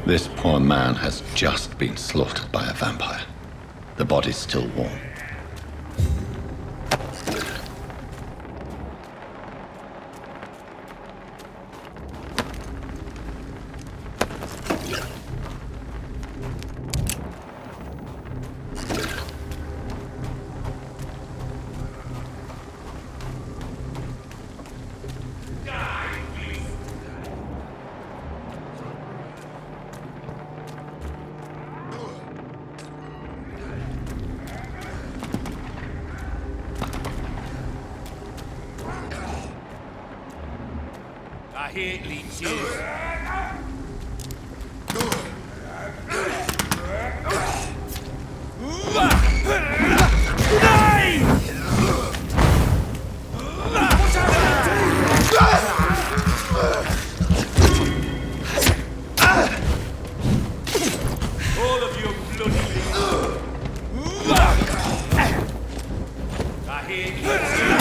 This poor man has just been slaughtered by a vampire. The body's still warm. I hear leeches. All of you bloody I hear leeches.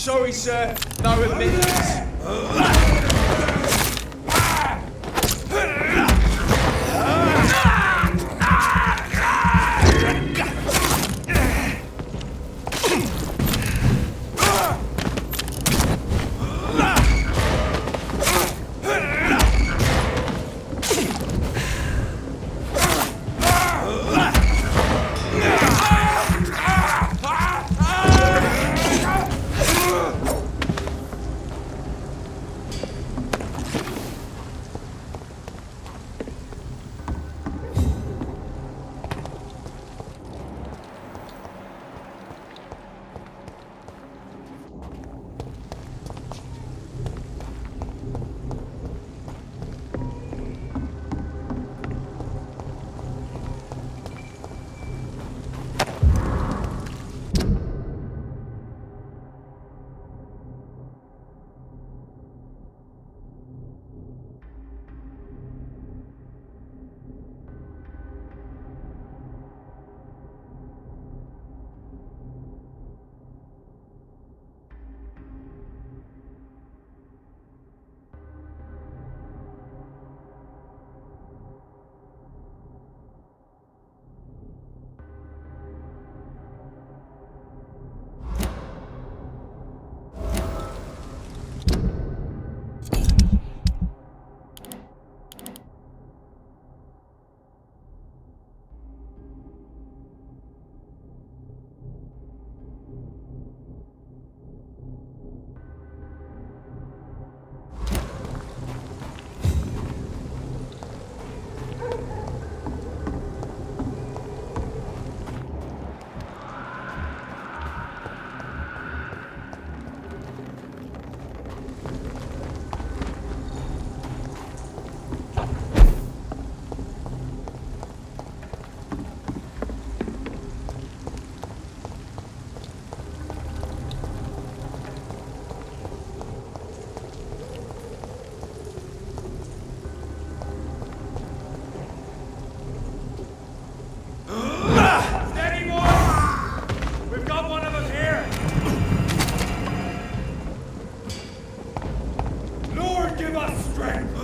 Sorry, sir. No admittance. giving us strength!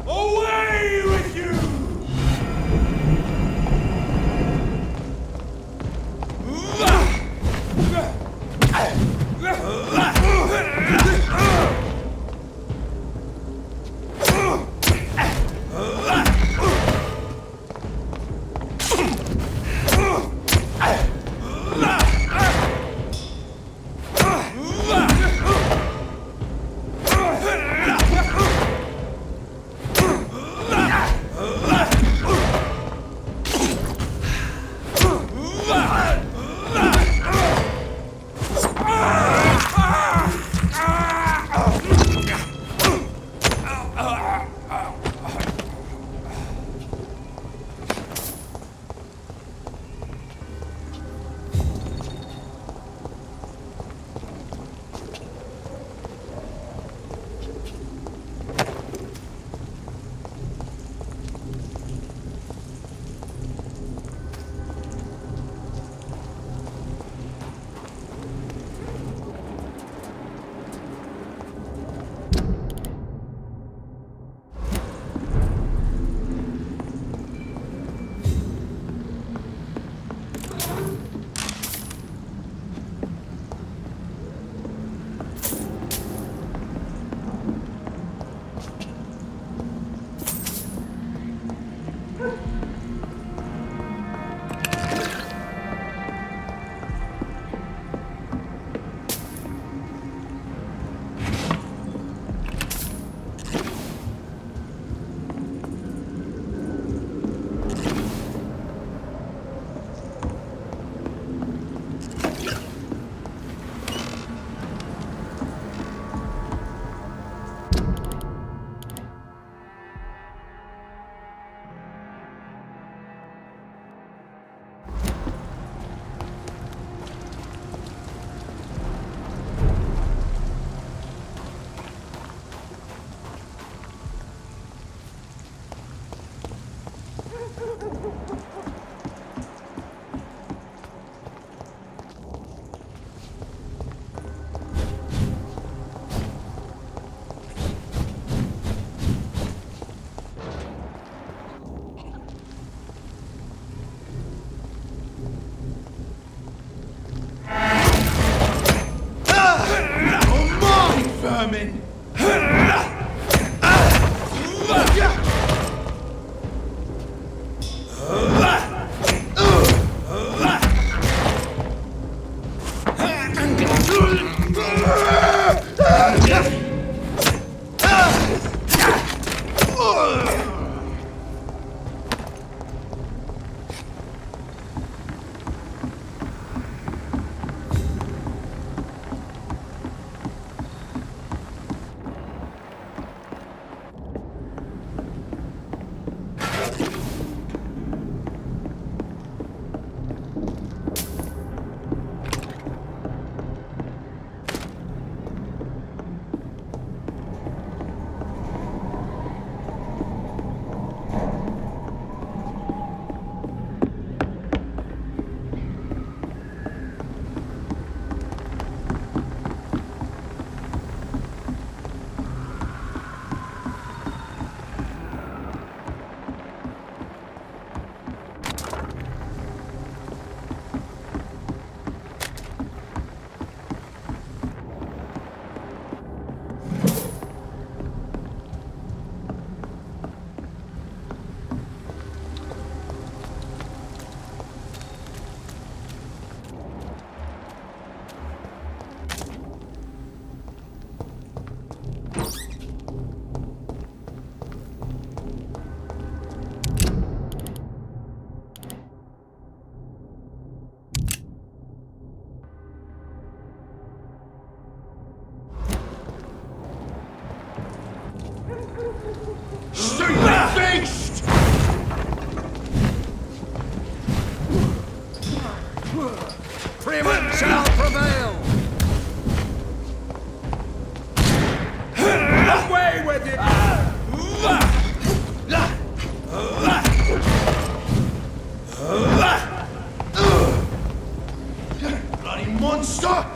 Away with you! Vermin! Beast! Freeman shall prevail! Away with it! Bloody monster!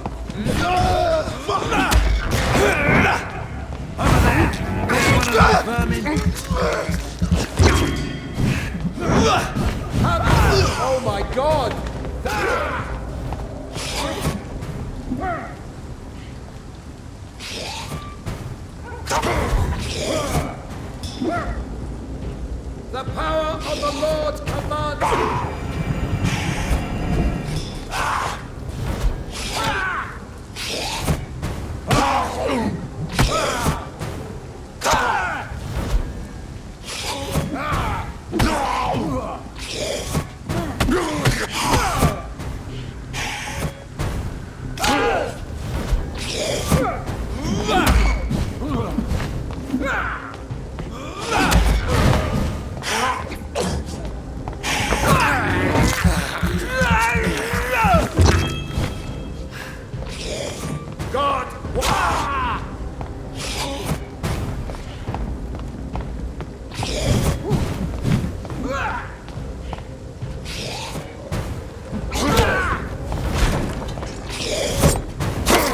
Oh my god! The power of the Lord commands! God!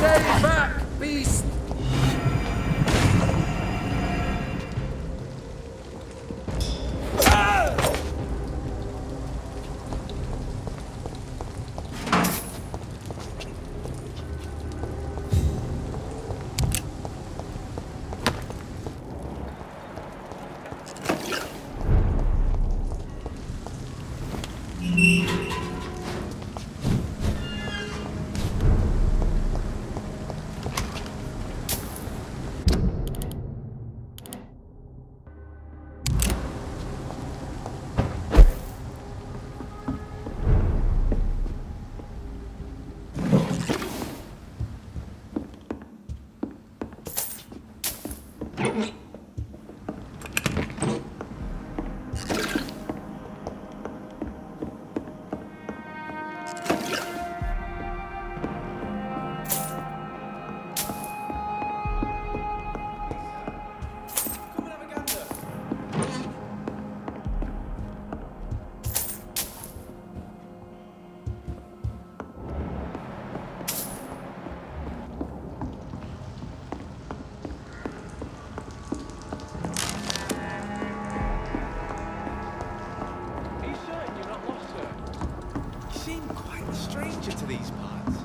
Stay back, beast! To these parts.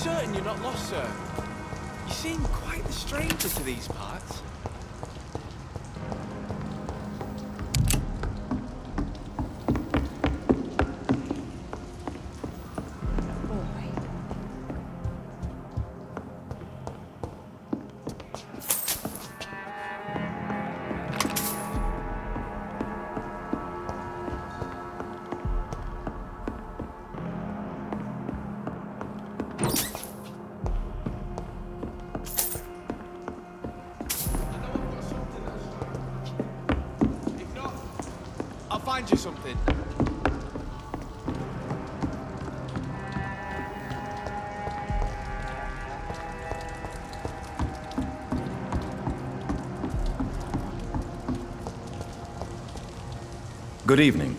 certain you're not lost, sir? You seem quite the stranger to these parts. I'll find you something. Good evening.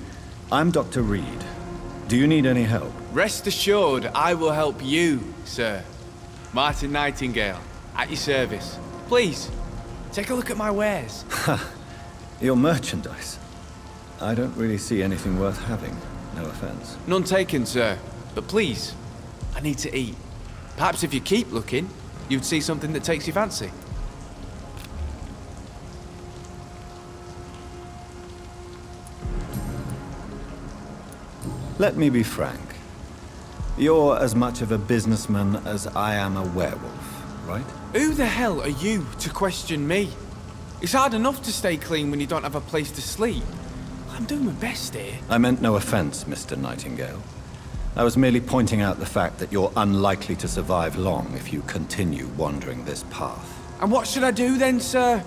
I'm Dr. Reed. Do you need any help? Rest assured, I will help you, sir. Martin Nightingale, at your service. Please, take a look at my wares. Your merchandise. I don't really see anything worth having. No offense. None taken, sir. But please, I need to eat. Perhaps if you keep looking, you'd see something that takes your fancy. Let me be frank. You're as much of a businessman as I am a werewolf, right? Who the hell are you to question me? It's hard enough to stay clean when you don't have a place to sleep. I'm doing my best here. I meant no offense, Mr. Nightingale. I was merely pointing out the fact that you're unlikely to survive long if you continue wandering this path. And what should I do then, sir?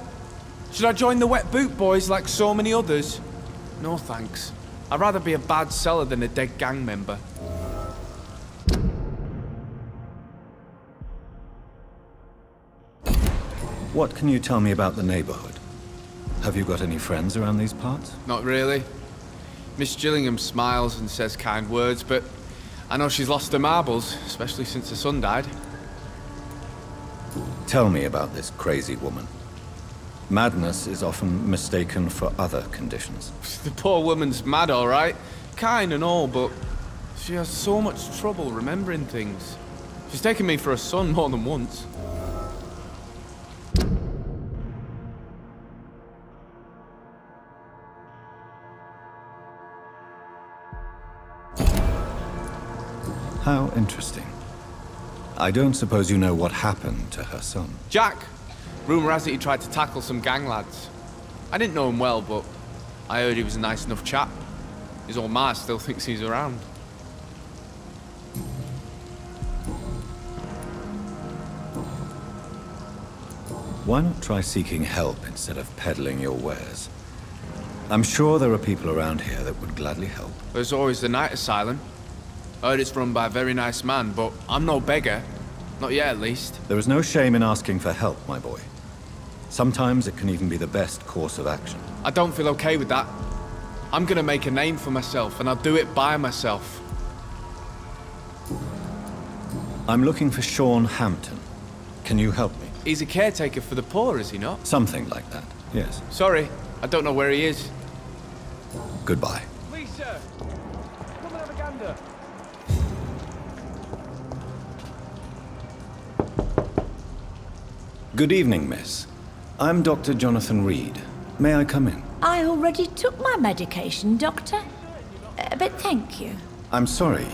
Should I join the Wet Boot Boys like so many others? No thanks. I'd rather be a bad seller than a dead gang member. What can you tell me about the neighborhood? Have you got any friends around these parts? Not really. Miss Gillingham smiles and says kind words, but I know she's lost her marbles, especially since her son died. Tell me about this crazy woman. Madness is often mistaken for other conditions. The poor woman's mad, all right. Kind and all, but she has so much trouble remembering things. She's taken me for a son more than once. How interesting. I don't suppose you know what happened to her son. Jack! Rumour has it he tried to tackle some gang lads. I didn't know him well, but I heard he was a nice enough chap. His old ma still thinks he's around. Why not try seeking help instead of peddling your wares? I'm sure there are people around here that would gladly help. There's always the night asylum. I heard it's run by a very nice man, but I'm no beggar. Not yet, at least. There is no shame in asking for help, my boy. Sometimes it can even be the best course of action. I don't feel okay with that. I'm gonna make a name for myself, and I'll do it by myself. I'm looking for Sean Hampton. Can you help me? He's a caretaker for the poor, is he not? Something like that, yes. Sorry, I don't know where he is. Goodbye. Please, sir. Come and have a gander. Good evening, miss. I'm Dr. Jonathan Reed. May I come in? I already took my medication, Doctor. But thank you. I'm sorry.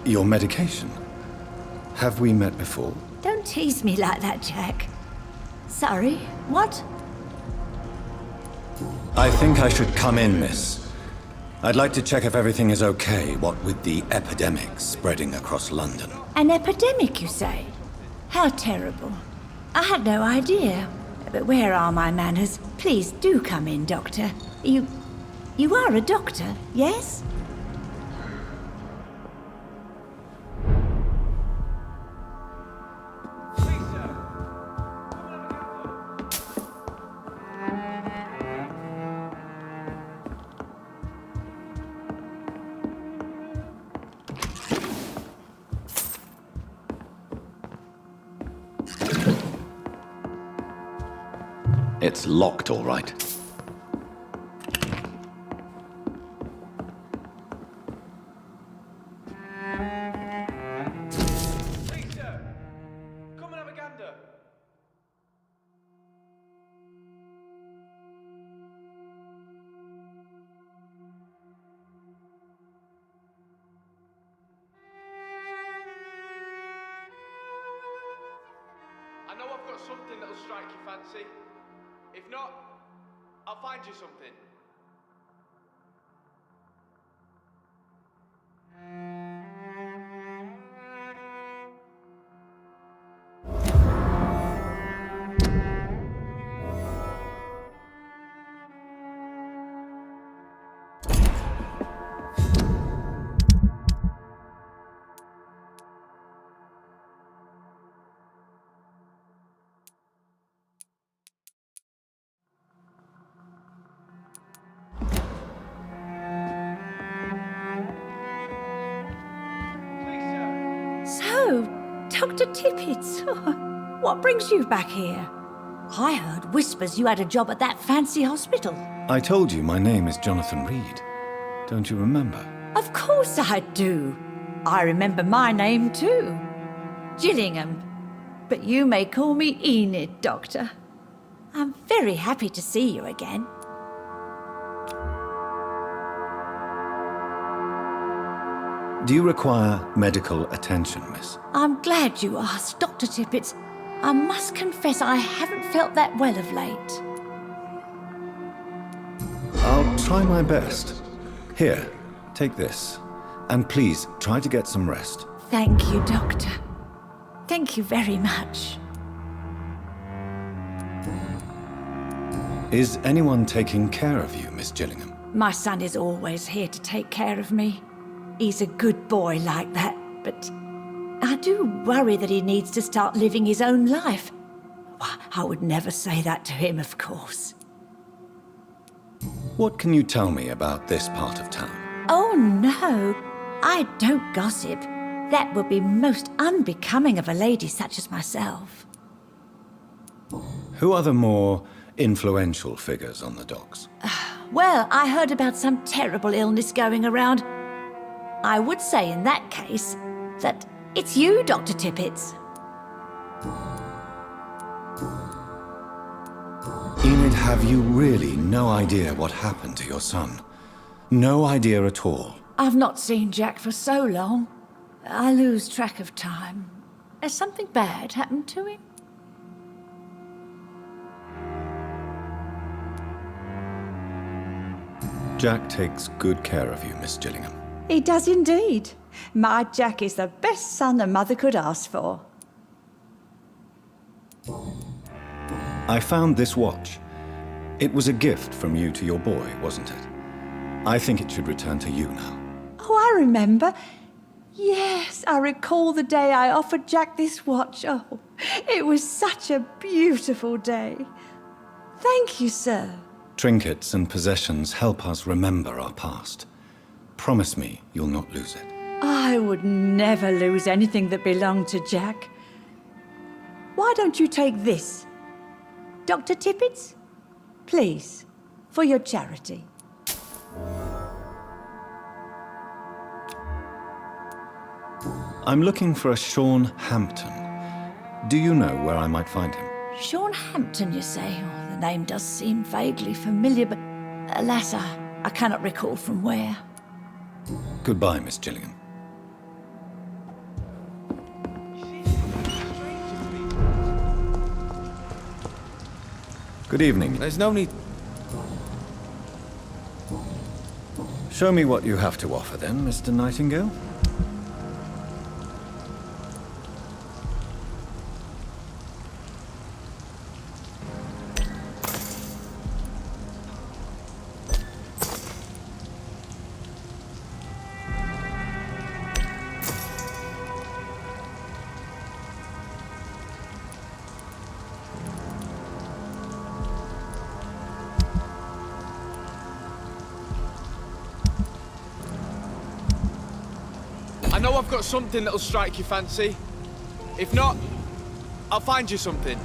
Your medication? Have we met before? Don't tease me like that, Jack. Sorry, what? I think I should come in, miss. I'd like to check if everything is okay, what with the epidemic spreading across London. An epidemic, you say? How terrible. I had no idea. But where are my manners? Please do come in, Doctor. You are a doctor, yes? It's locked, all right. Please, sir. I know I've got something that'll strike your fancy. If not, I'll find you something. So, Dr. Tippets, what brings you back here? I heard whispers you had a job at that fancy hospital. I told you my name is Jonathan Reed. Don't you remember? Of course I do. I remember my name too. Gillingham. But you may call me Enid, Doctor. I'm very happy to see you again. Do you require medical attention, miss? I'm glad you asked, Dr. Tippets. I must confess I haven't felt that well of late. I'll try my best. Here, take this. And please, try to get some rest. Thank you, Doctor. Thank you very much. Is anyone taking care of you, Miss Gillingham? My son is always here to take care of me. He's a good boy like that, but I do worry that he needs to start living his own life. Well, I would never say that to him, of course. What can you tell me about this part of town? Oh, no. I don't gossip. That would be most unbecoming of a lady such as myself. Who are the more influential figures on the docks? Well, I heard about some terrible illness going around. I would say in that case that it's you, Dr. Tippets. Enid, have you really no idea what happened to your son? No idea at all? I've not seen Jack for so long. I lose track of time. Has something bad happened to him? Jack takes good care of you, Miss Gillingham. He does indeed. My Jack is the best son a mother could ask for. I found this watch. It was a gift from you to your boy, wasn't it? I think it should return to you now. Oh, I remember. Yes, I recall the day I offered Jack this watch. Oh, it was such a beautiful day. Thank you, sir. Trinkets and possessions help us remember our past. Promise me you'll not lose it. I would never lose anything that belonged to Jack. Why don't you take this? Dr. Tippets? Please, for your charity. I'm looking for a Sean Hampton. Do you know where I might find him? Sean Hampton, you say? Oh, the name does seem vaguely familiar, but alas, I cannot recall from where. Goodbye, Miss Gillingham. Good evening. There's no need... Show me what you have to offer then, Mr. Nightingale. I know I've got something that'll strike your fancy. If not, I'll find you something.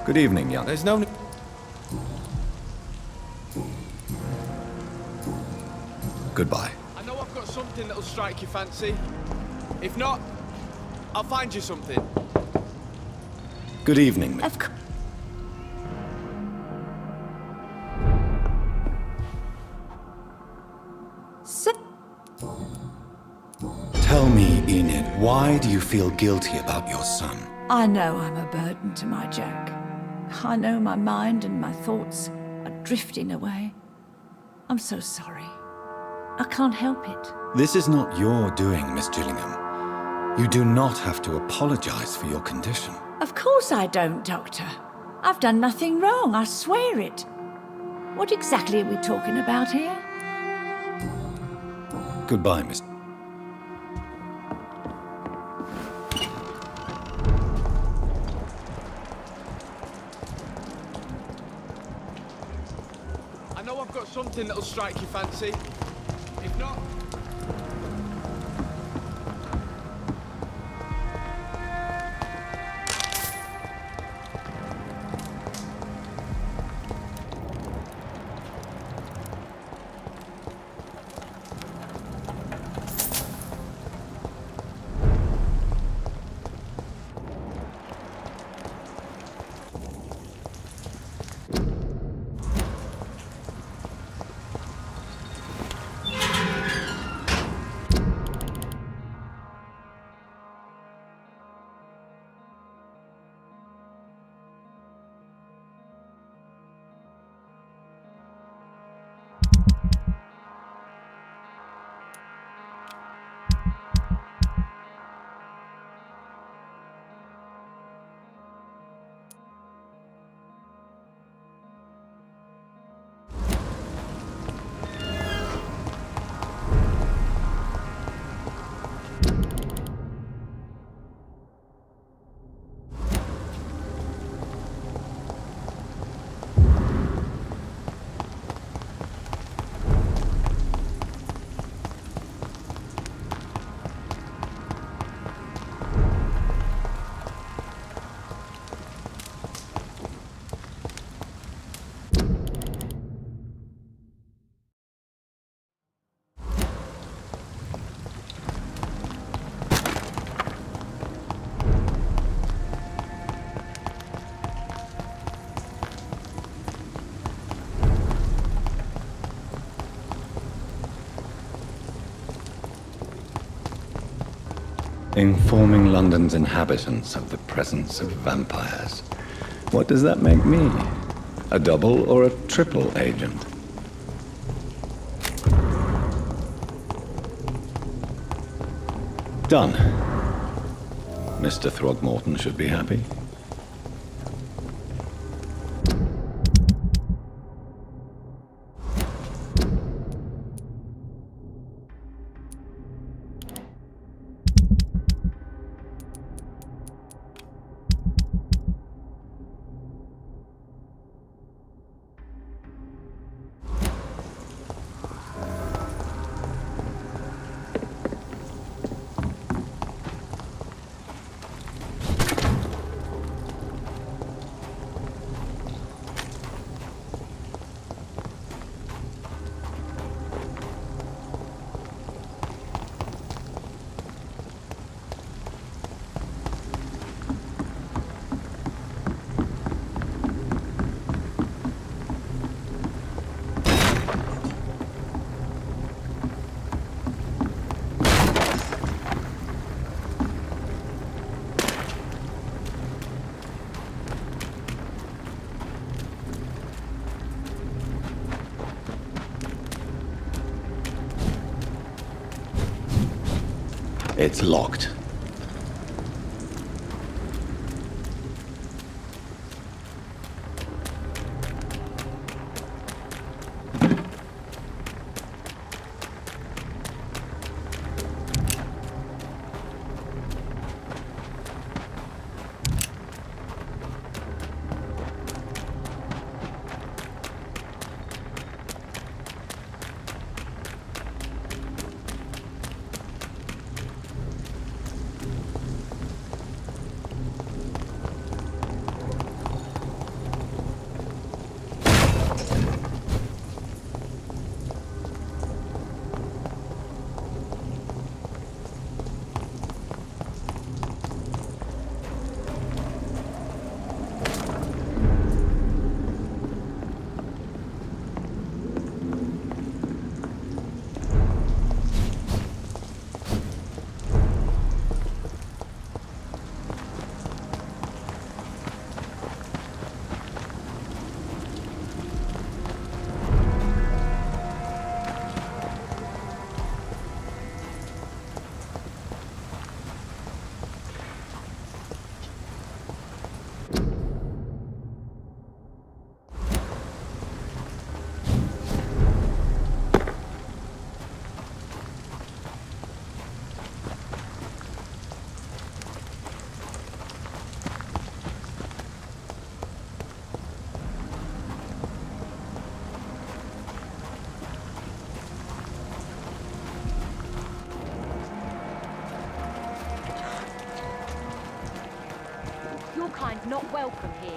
Good evening, young. There's no... Goodbye. I know I've got something that'll strike your fancy. If not, I'll find you something. Good evening. Of course. Tell me, Enid, why do you feel guilty about your son? I know I'm a burden to my Jack. I know my mind and my thoughts are drifting away. I'm so sorry. I can't help it. This is not your doing, Miss Gillingham. You do not have to apologize for your condition. Of course I don't, Doctor. I've done nothing wrong, I swear it. What exactly are we talking about here? Goodbye, Miss... I know I've got something that'll strike your fancy. If not... Informing London's inhabitants of the presence of vampires. What does that make me? A double or a triple agent? Done. Mr. Throgmorton should be happy. It's locked. Your kind not welcome here.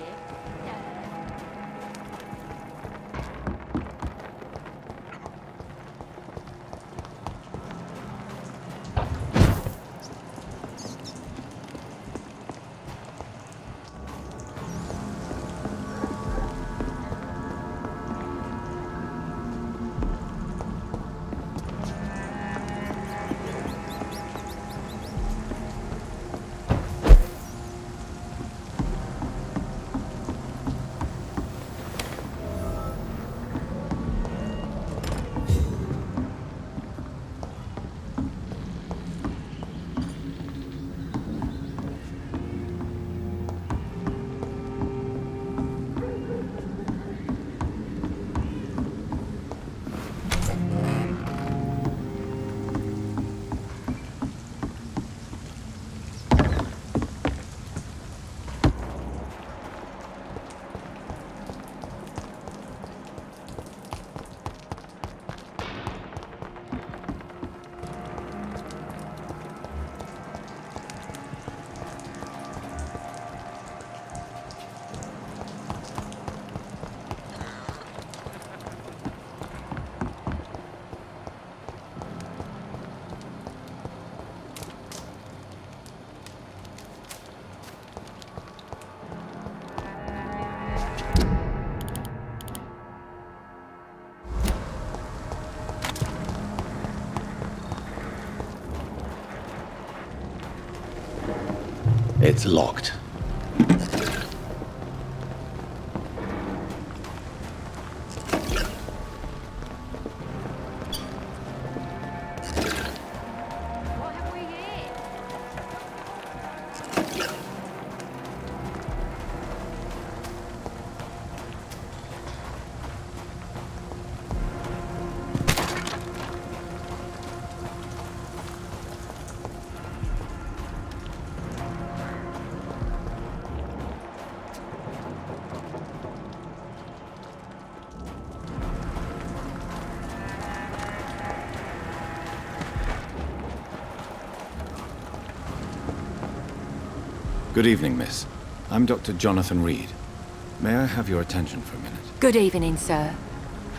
It's locked. What have we here? Good evening, miss. I'm Dr. Jonathan Reed. May I have your attention for a minute? Good evening, sir.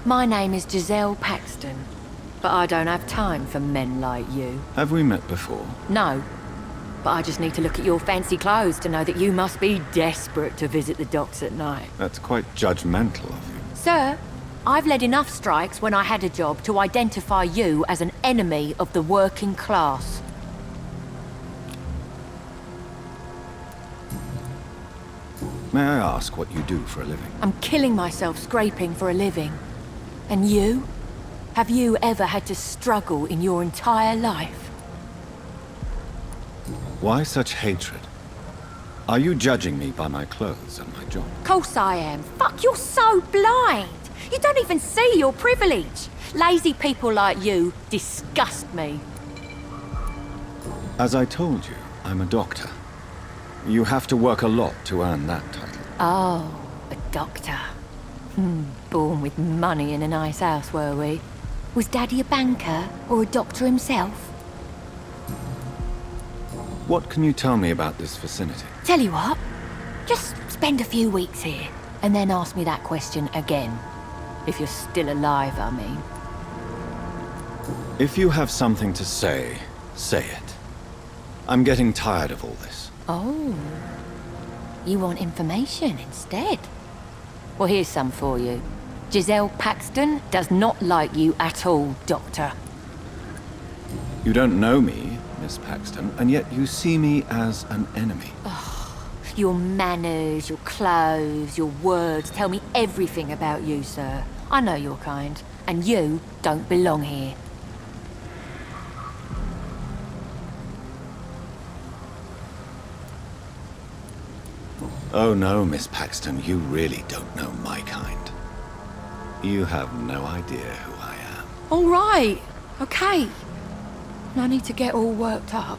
My name is Giselle Paxton, but I don't have time for men like you. Have we met before? No, but I just need to look at your fancy clothes to know that you must be desperate to visit the docks at night. That's quite judgmental of you. Sir, I've led enough strikes when I had a job to identify you as an enemy of the working class. May I ask what you do for a living? I'm killing myself scraping for a living. And you? Have you ever had to struggle in your entire life? Why such hatred? Are you judging me by my clothes and my job? Course I am. Fuck, you're so blind. You don't even see your privilege. Lazy people like you disgust me. As I told you, I'm a doctor. You have to work a lot to earn that title. Oh, a doctor. Born with money in a nice house, were we? Was Daddy a banker or a doctor himself? What can you tell me about this vicinity? Tell you what, just spend a few weeks here, and then ask me that question again. If you're still alive, I mean. If you have something to say, say it. I'm getting tired of all this. Oh. You want information instead? Well, here's some for you. Giselle Paxton does not like you at all, Doctor. You don't know me, Miss Paxton, and yet you see me as an enemy. Your manners, your clothes, your words tell me everything about you, sir. I know your kind, and you don't belong here. Oh no, Miss Paxton, you really don't know my kind. You have no idea who I am. All right, okay. No need to get all worked up.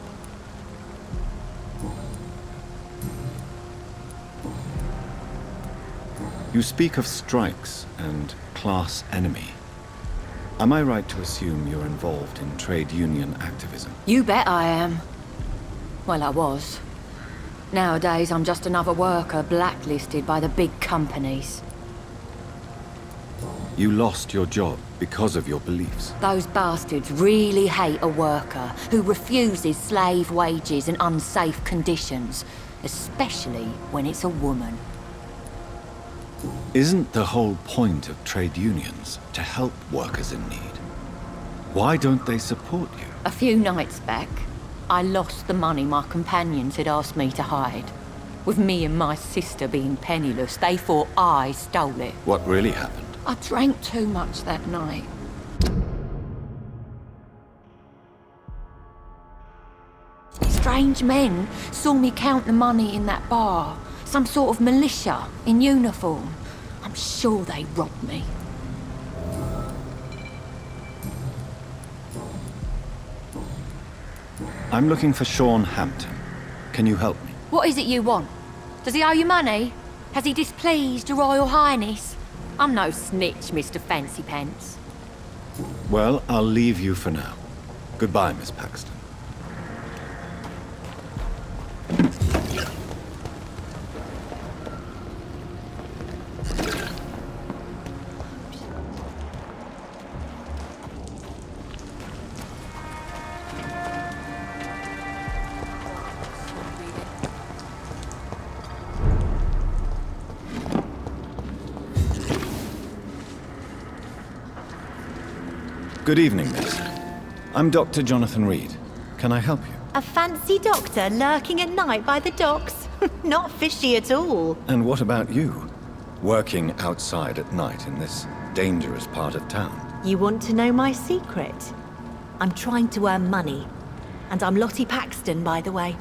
You speak of strikes and class enemy. Am I right to assume you're involved in trade union activism? You bet I am. Well, I was. Nowadays, I'm just another worker blacklisted by the big companies. You lost your job because of your beliefs. Those bastards really hate a worker who refuses slave wages and unsafe conditions, especially when it's a woman. Isn't the whole point of trade unions to help workers in need? Why don't they support you? A few nights back, I lost the money my companions had asked me to hide. With me and my sister being penniless, they thought I stole it. What really happened? I drank too much that night. Strange men saw me count the money in that bar. Some sort of militia in uniform. I'm sure they robbed me. I'm looking for Sean Hampton. Can you help me? What is it you want? Does he owe you money? Has he displeased your Royal Highness? I'm no snitch, Mr. Fancy Pants. Well, I'll leave you for now. Goodbye, Miss Paxton. Good evening, miss. I'm Dr. Jonathan Reed. Can I help you? A fancy doctor lurking at night by the docks? Not fishy at all. And what about you? Working outside at night in this dangerous part of town? You want to know my secret? I'm trying to earn money. And I'm Lottie Paxton, by the way.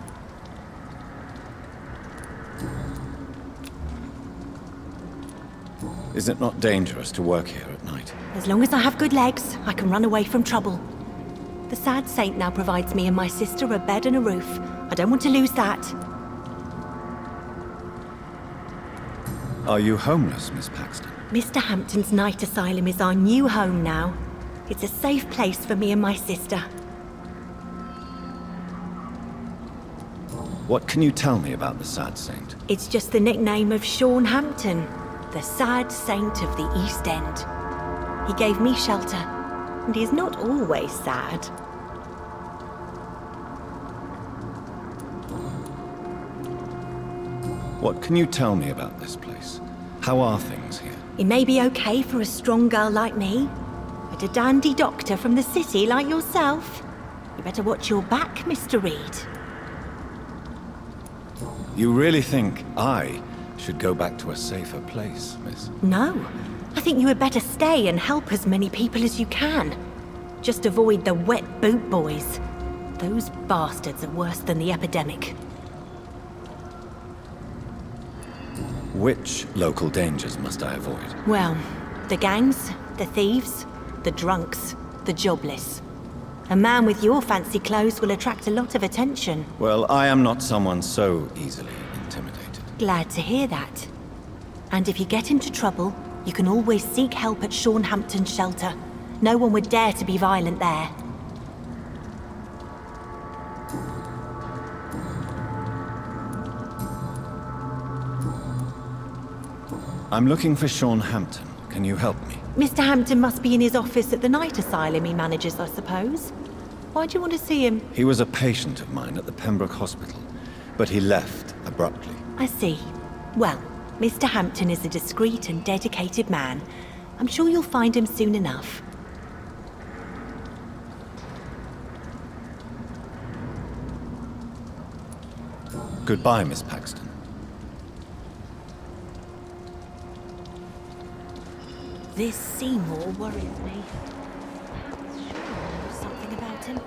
Is it not dangerous to work here at night? As long as I have good legs, I can run away from trouble. The sad saint now provides me and my sister a bed and a roof. I don't want to lose that. Are you homeless, Miss Paxton? Mr. Hampton's night asylum is our new home now. It's a safe place for me and my sister. What can you tell me about the Sad Saint? It's just the nickname of Sean Hampton, the sad saint of the East End. He gave me shelter, and he's not always sad. What can you tell me about this place? How are things here? It may be okay for a strong girl like me, but a dandy doctor from the city like yourself, you better watch your back, Mr. Reed. You really think I should go back to a safer place, miss? No, I think you had better stay and help as many people as you can. Just avoid the wet boot boys. Those bastards are worse than the epidemic. Which local dangers must I avoid? Well, the gangs, the thieves, the drunks, the jobless. A man with your fancy clothes will attract a lot of attention. Well, I am not someone so easily intimidated. Glad to hear that. And if you get into trouble, you can always seek help at Sean Hampton's shelter. No one would dare to be violent there. I'm looking for Sean Hampton. Can you help me? Mr. Hampton must be in his office at the night asylum he manages, I suppose. Why do you want to see him? He was a patient of mine at the Pembroke Hospital, but he left abruptly. I see. Well, Mr. Hampton is a discreet and dedicated man. I'm sure you'll find him soon enough. Goodbye, Miss Paxton. This Seymour worries me. Perhaps Sean knows something about him.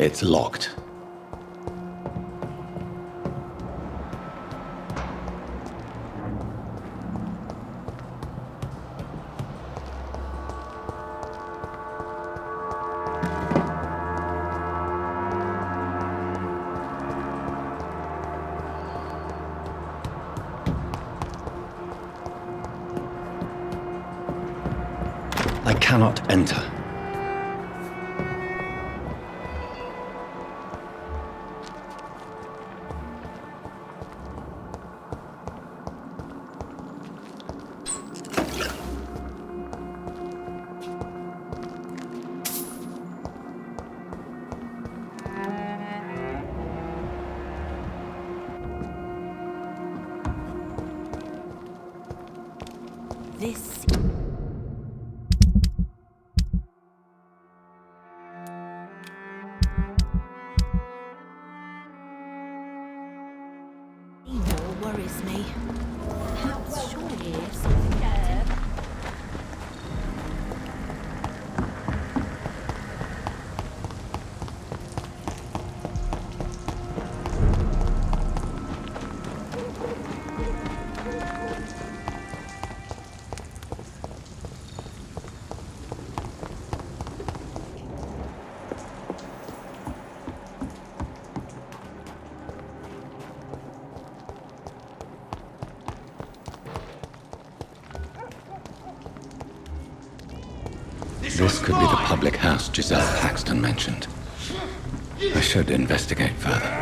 It's locked. I cannot enter. This... More worries me. Perhaps surely if something happened. This could be the public house Giselle Paxton mentioned. I should investigate further.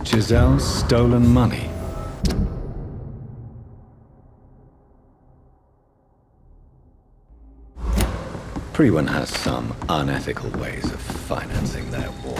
Giselle's stolen money. Everyone has some unethical ways of financing their war.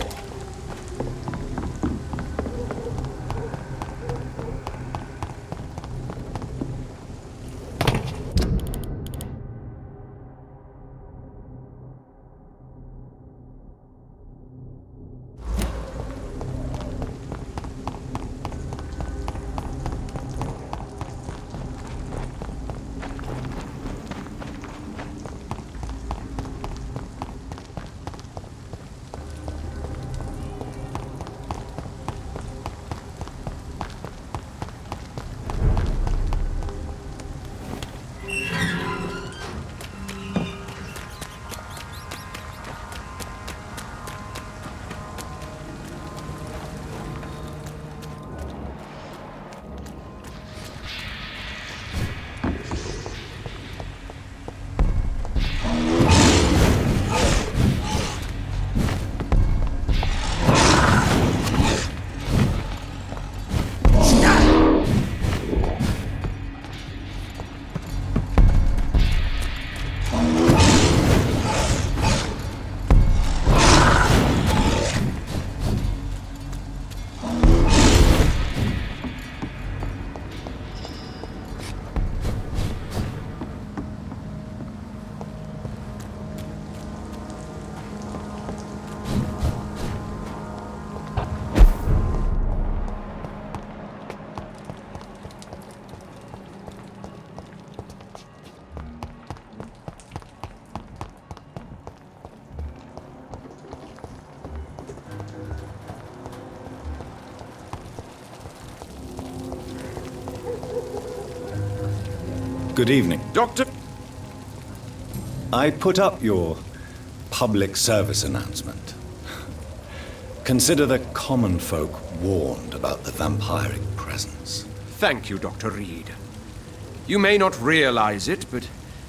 Good evening. Doctor... I put up your public service announcement. Consider the common folk warned about the vampiric presence. Thank you, Dr. Reed. You may not realize it, but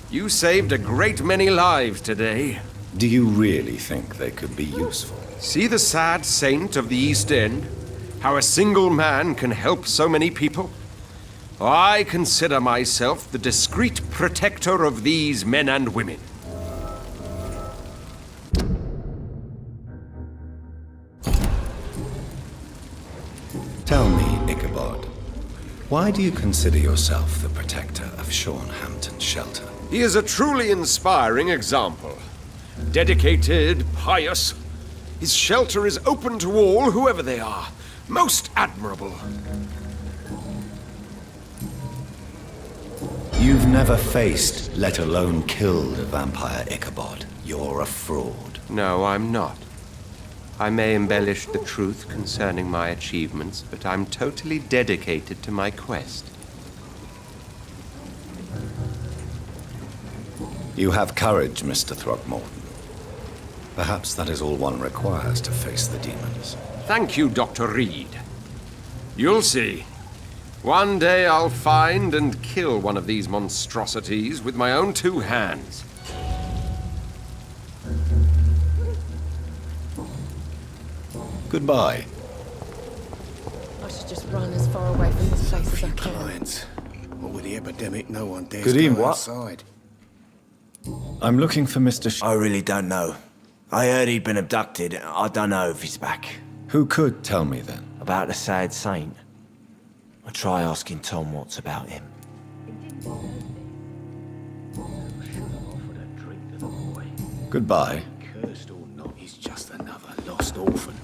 you saved a great many lives today. Do you really think they could be useful? See the sad saint of the East End? How a single man can help so many people? I consider myself the discreet protector of these men and women. Tell me, Ichabod, why do you consider yourself the protector of Sean Hampton's shelter? He is a truly inspiring example. Dedicated, pious. His shelter is open to all, whoever they are. Most admirable. You've never faced, let alone killed, a vampire, Ichabod. You're a fraud. No, I'm not. I may embellish the truth concerning my achievements, but I'm totally dedicated to my quest. You have courage, Mr. Throckmorton. Perhaps that is all one requires to face the demons. Thank you, Dr. Reed. You'll see. One day I'll find and kill one of these monstrosities with my own 2 hands. Goodbye. I should just run as far away from this place as I can. Clients. What with the epidemic, no one dares Good evening. go What? outside. I'm looking for Mr. I really don't know. I heard he'd been abducted. I don't know if he's back. Who could tell me then? About the sad saint. I'll try asking Tom what's about him. Goodbye. Cursed or not, he's just another lost orphan.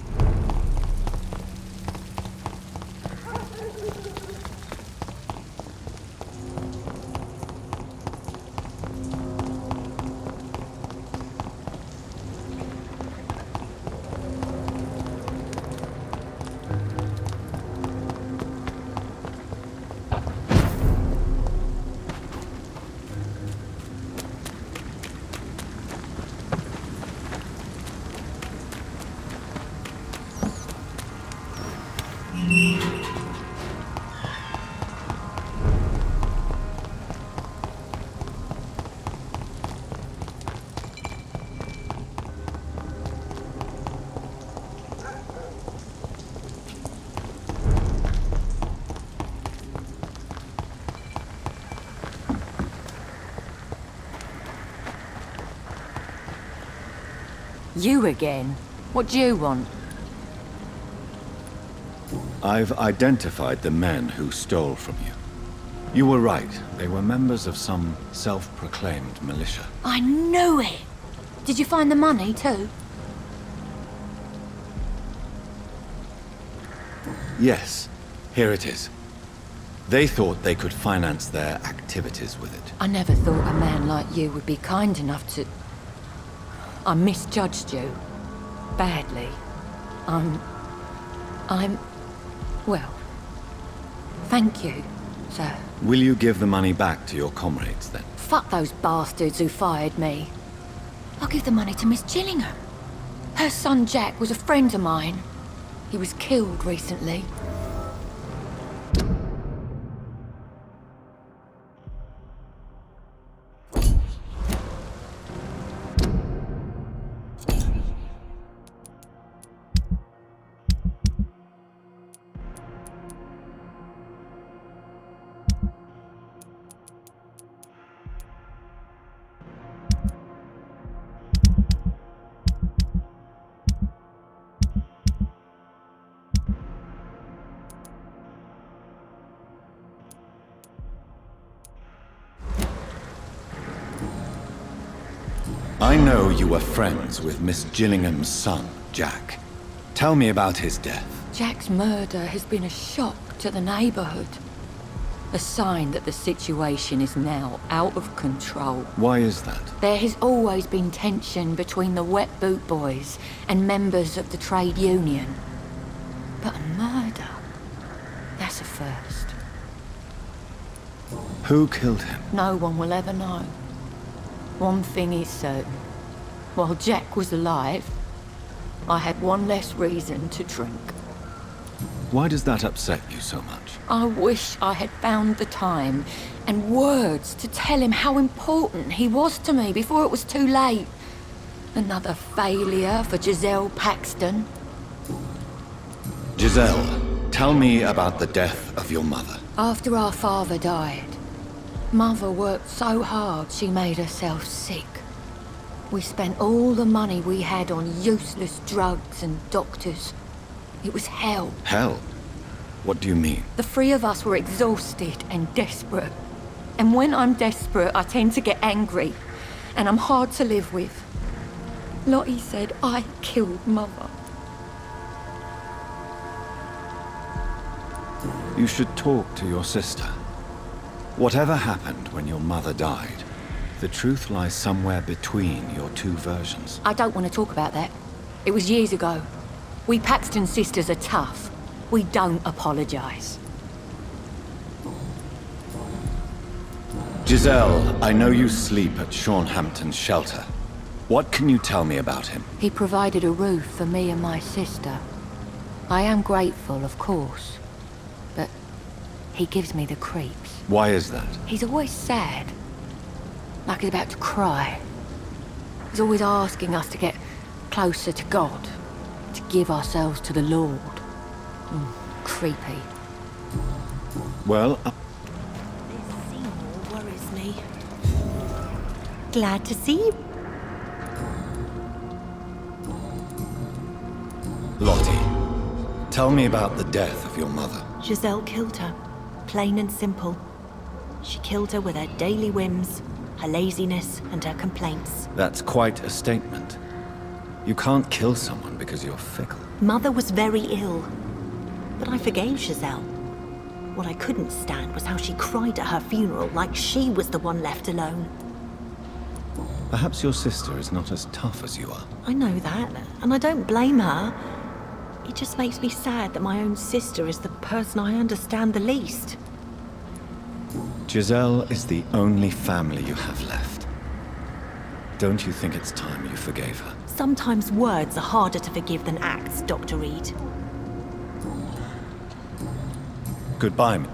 You again? What do you want? I've identified the men who stole from you. You were right. They were members of some self-proclaimed militia. I knew it! Did you find the money too? Yes, here it is. They thought they could finance their activities with it. I never thought a man like you would be kind enough to... I misjudged you. Badly. Well, thank you, sir. Will you give the money back to your comrades, then? Fuck those bastards who fired me. I'll give the money to Miss Gillingham. Her son Jack was a friend of mine. He was killed recently. I know you were friends with Miss Gillingham's son, Jack. Tell me about his death. Jack's murder has been a shock to the neighborhood. A sign that the situation is now out of control. Why is that? There has always been tension between the Wet Boot Boys and members of the trade union. But a murder? That's a first. Who killed him? No one will ever know. One thing is certain. While Jack was alive, I had one less reason to drink. Why does that upset you so much? I wish I had found the time and words to tell him how important he was to me before it was too late. Another failure for Giselle Paxton. Giselle, tell me about the death of your mother. After our father died, Mother worked so hard she made herself sick. We spent all the money we had on useless drugs and doctors. It was hell. Hell? What do you mean? The three of us were exhausted and desperate. And when I'm desperate, I tend to get angry. And I'm hard to live with. Lottie said I killed Mother. You should talk to your sister. Whatever happened when your mother died, the truth lies somewhere between your two versions. I don't want to talk about that. It was years ago. We Paxton sisters are tough. We don't apologize. Giselle, I know you sleep at Sean Hampton's shelter. What can you tell me about him? He provided a roof for me and my sister. I am grateful, of course. But he gives me the creeps. Why is that? He's always sad. Like he's about to cry. He's always asking us to get closer to God. To give ourselves to the Lord. Creepy. Well, This Seymour worries me. Glad to see you. Lottie, tell me about the death of your mother. Giselle killed her. Plain and simple. She killed her with her daily whims, her laziness, and her complaints. That's quite a statement. You can't kill someone because you're fickle. Mother was very ill, but I forgave Giselle. What I couldn't stand was how she cried at her funeral like she was the one left alone. Perhaps your sister is not as tough as you are. I know that, and I don't blame her. It just makes me sad that my own sister is the person I understand the least. Giselle is the only family you have left. Don't you think it's time you forgave her? Sometimes words are harder to forgive than acts, Dr. Reed. Goodbye.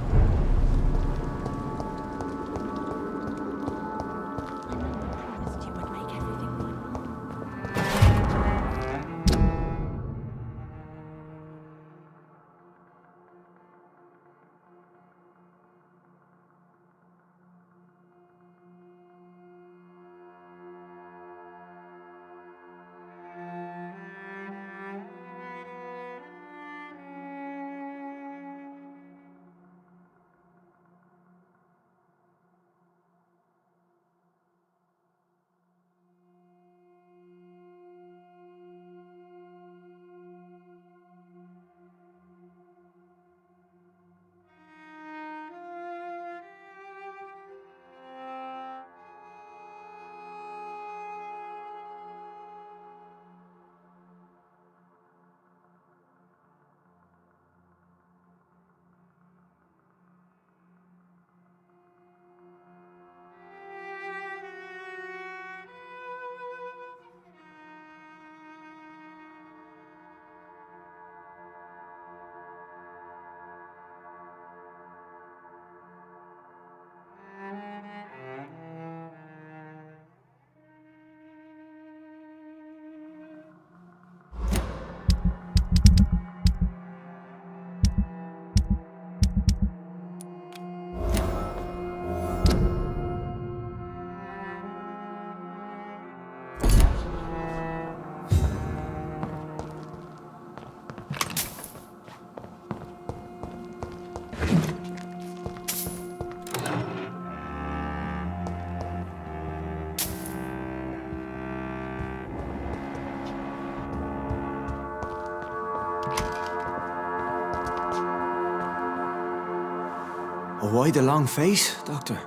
Why the long face, Doctor?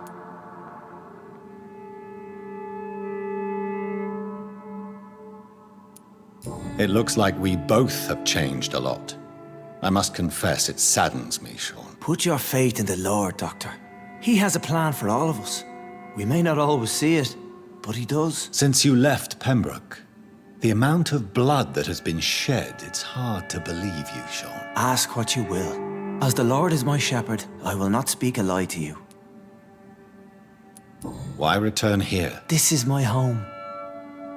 It looks like we both have changed a lot. I must confess, it saddens me, Sean. Put your faith in the Lord, Doctor. He has a plan for all of us. We may not always see it, but he does. Since you left Pembroke, the amount of blood that has been shed, it's hard to believe you, Sean. Ask what you will. As the Lord is my shepherd, I will not speak a lie to you. Why return here? This is my home.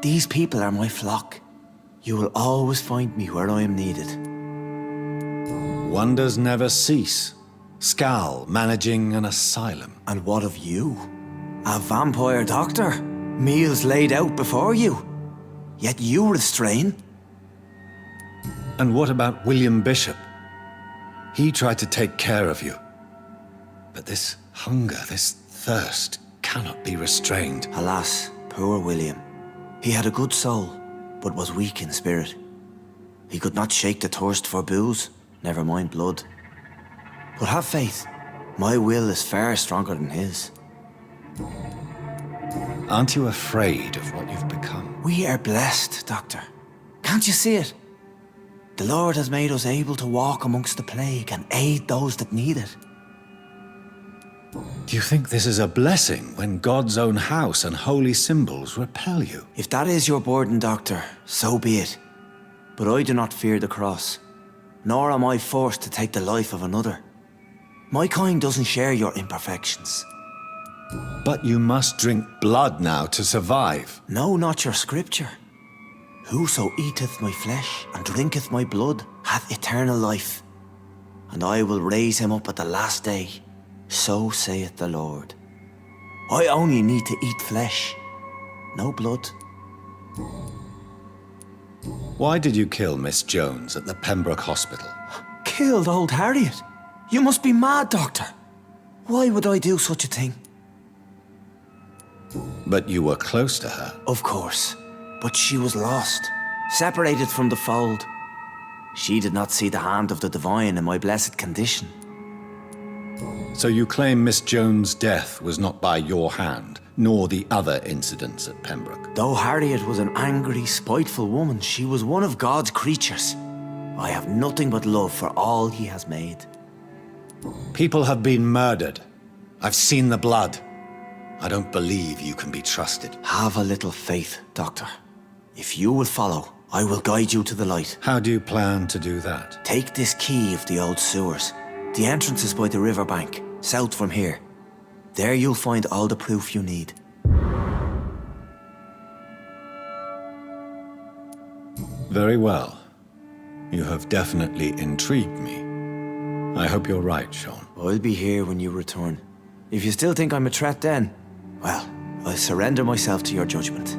These people are my flock. You will always find me where I am needed. Wonders never cease. Skal managing an asylum. And what of you? A vampire doctor? Meals laid out before you? Yet you restrain? And what about William Bishop? He tried to take care of you. But this hunger, this thirst, cannot be restrained. Alas, poor William. He had a good soul, but was weak in spirit. He could not shake the thirst for booze, never mind blood. But have faith, my will is far stronger than his. Aren't you afraid of what you've become? We are blessed, Doctor. Can't you see it? The Lord has made us able to walk amongst the plague and aid those that need it. Do you think this is a blessing when God's own house and holy symbols repel you? If that is your burden, Doctor, so be it. But I do not fear the cross, nor am I forced to take the life of another. My kind doesn't share your imperfections. But you must drink blood now to survive. No, not your scripture. Whoso eateth my flesh and drinketh my blood hath eternal life, and I will raise him up at the last day. So saith the Lord. I only need to eat flesh, no blood. Why did you kill Miss Jones at the Pembroke Hospital? Killed old Harriet? You must be mad, Doctor. Why would I do such a thing? But you were close to her. Of course, but she was lost, separated from the fold. She did not see the hand of the divine in my blessed condition. So you claim Miss Jones' death was not by your hand, nor the other incidents at Pembroke? Though Harriet was an angry, spiteful woman, she was one of God's creatures. I have nothing but love for all he has made. People have been murdered. I've seen the blood. I don't believe you can be trusted. Have a little faith, Doctor. If you will follow, I will guide you to the light. How do you plan to do that? Take this key of the old sewers. The entrance is by the riverbank, south from here. There you'll find all the proof you need. Very well. You have definitely intrigued me. I hope you're right, Sean. I'll be here when you return. If you still think I'm a threat then, well, I'll surrender myself to your judgment.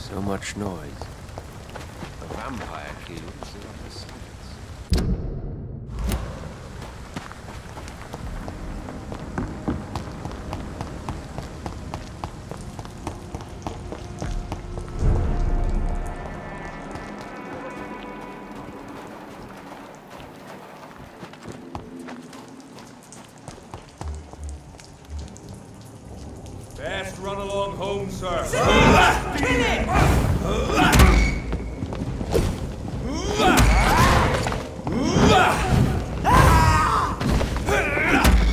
So much noise. A vampire kills the silence. Best run along home, sir. Kill it!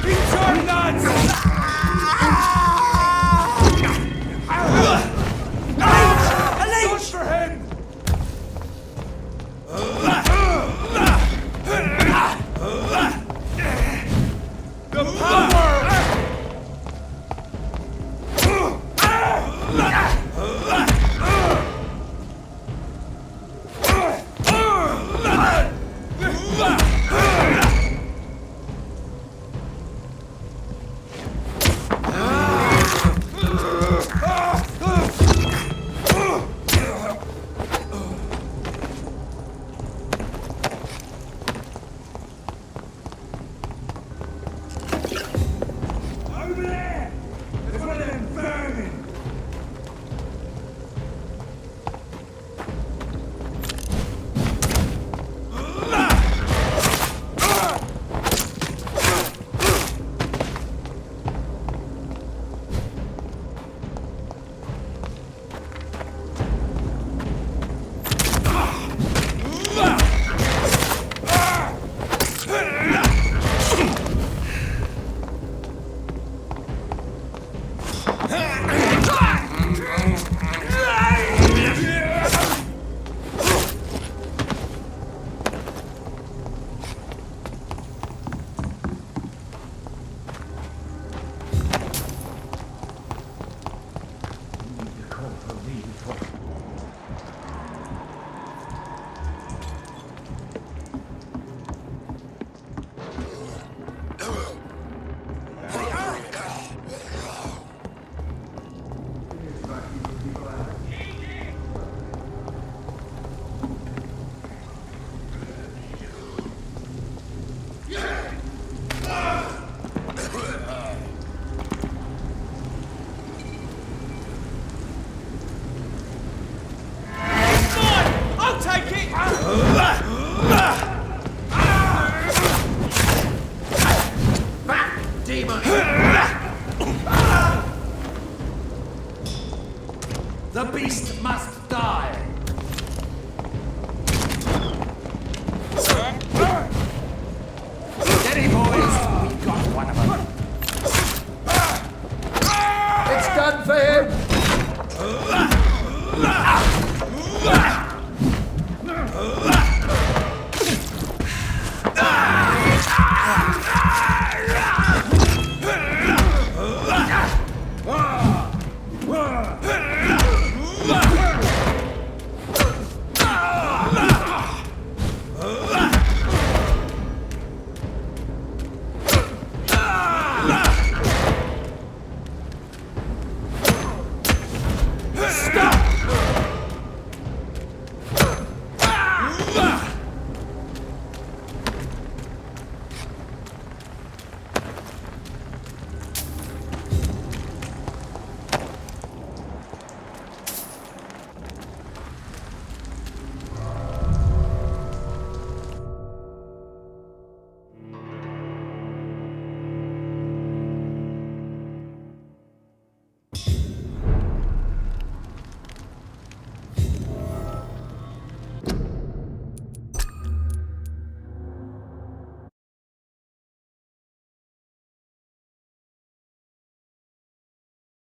Return, lads! Touch for him! The power! Over there! There's one of them vermin! I'll take it! Back, demon! The beast must die! Steady, boys! We got one of them. It's done for him!